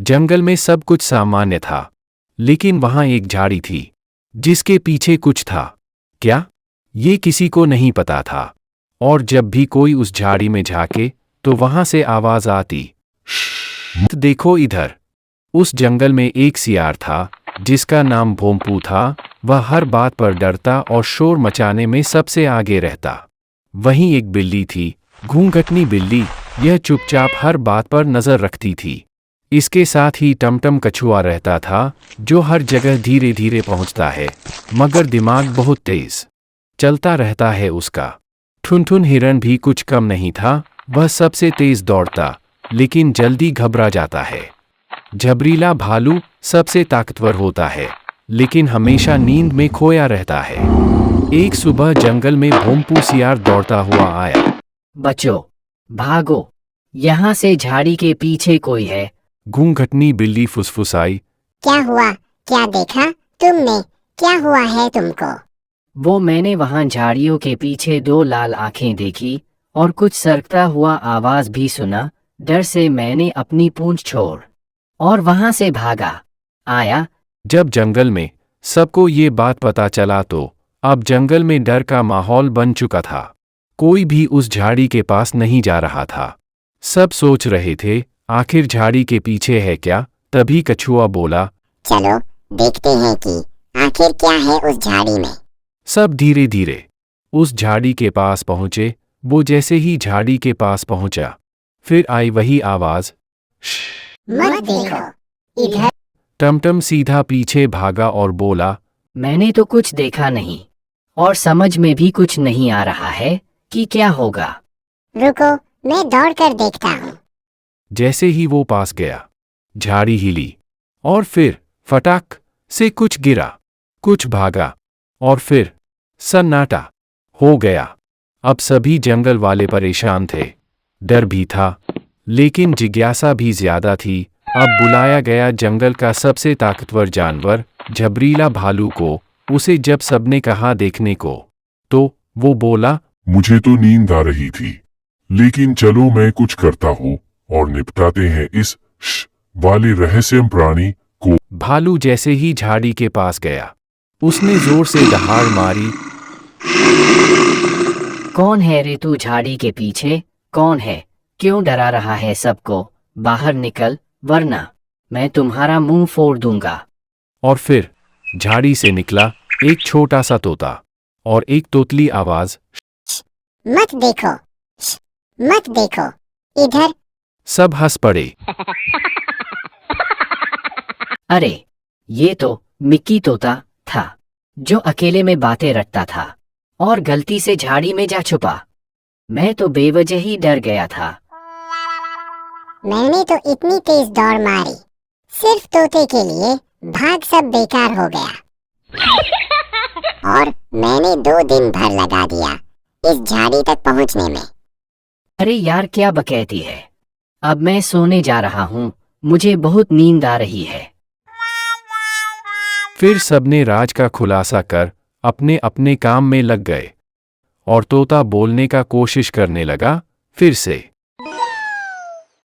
जंगल में सब कुछ सामान्य था, लेकिन वहां एक झाड़ी थी जिसके पीछे कुछ था। क्या? ये किसी को नहीं पता था। और जब भी कोई उस झाड़ी में झांके तो वहां से आवाज आती, मत देखो इधर। उस जंगल में एक सियार था जिसका नाम भोंपू था। वह हर बात पर डरता और शोर मचाने में सबसे आगे रहता। वहीं एक बिल्ली थी, घूंघटनी बिल्ली। यह चुपचाप हर बात पर नजर रखती थी। इसके साथ ही टमटम कछुआ रहता था, जो हर जगह धीरे धीरे पहुंचता है, मगर दिमाग बहुत तेज चलता रहता है उसका। ठुनठुन हिरन भी कुछ कम नहीं था। वह सबसे तेज दौड़ता, लेकिन जल्दी घबरा जाता है। झबरीला भालू सबसे ताकतवर होता है, लेकिन हमेशा नींद में खोया रहता है। एक सुबह जंगल में भोंपू सियार दौड़ता हुआ आया। बचो, भागो, यहाँ से झाड़ी के पीछे कोई है। घूंघटनी बिल्ली फुसफुसाई। क्या हुआ? क्या देखा तुमने? क्या हुआ है तुमको? वो मैंने वहां झाड़ियों के पीछे दो लाल आंखें देखी और कुछ सरकता हुआ आवाज भी सुना। डर से मैंने अपनी पूंछ छोड़ और वहां से भागा आया। जब जंगल में सबको ये बात पता चला तो अब जंगल में डर का माहौल बन चुका था। कोई भी उस झाड़ी के पास नहीं जा रहा था। सब सोच रहे थे आखिर झाड़ी के पीछे है क्या। तभी कछुआ बोला, चलो देखते हैं कि आखिर क्या है उस झाड़ी में। सब धीरे धीरे उस झाड़ी के पास पहुंचे। वो जैसे ही झाड़ी के पास पहुंचा, फिर आई वही आवाज, मत देखो इधर। टमटम सीधा पीछे भागा और बोला, मैंने तो कुछ देखा नहीं और समझ में भी कुछ नहीं आ रहा है कि क्या होगा। रुको, मैं दौड़ कर देखता हूँ। जैसे ही वो पास गया, झाड़ी हिली और फिर फटाक से कुछ गिरा, कुछ भागा और फिर सन्नाटा हो गया। अब सभी जंगल वाले परेशान थे। डर भी था, लेकिन जिज्ञासा भी ज्यादा थी। अब बुलाया गया जंगल का सबसे ताकतवर जानवर, झबरीला भालू को। उसे जब सबने कहा देखने को, तो वो बोला, मुझे तो नींद आ रही थी, लेकिन चलो मैं कुछ करता हूँ और निपटाते हैं इस वाले रहस्यमय प्राणी को। भालू जैसे ही झाड़ी के पास गया, उसने जोर से दहाड़ मारी। कौन है रे तू झाड़ी के पीछे? कौन है? क्यों डरा रहा है सबको? बाहर निकल, वरना मैं तुम्हारा मुंह फोड़ दूंगा। और फिर झाड़ी से निकला एक छोटा सा तोता और एक तोतली आवाज, मत देखो, मत देखो इधर। सब हंस पड़े। अरे, ये तो मिक्की तोता था, जो अकेले में बातें रटता था और गलती से झाड़ी में जा छुपा। मैं तो बेवजह ही डर गया था। मैंने तो इतनी तेज दौड़ मारी सिर्फ तोते के लिए, भाग सब बेकार हो गया। और मैंने 2 दिन भर लगा दिया इस झाड़ी तक पहुंचने में। अरे यार, क्या बकैती है। अब मैं सोने जा रहा हूँ, मुझे बहुत नींद आ रही है। फिर सबने राज का खुलासा कर अपने अपने काम में लग गए और तोता बोलने का कोशिश करने लगा फिर से।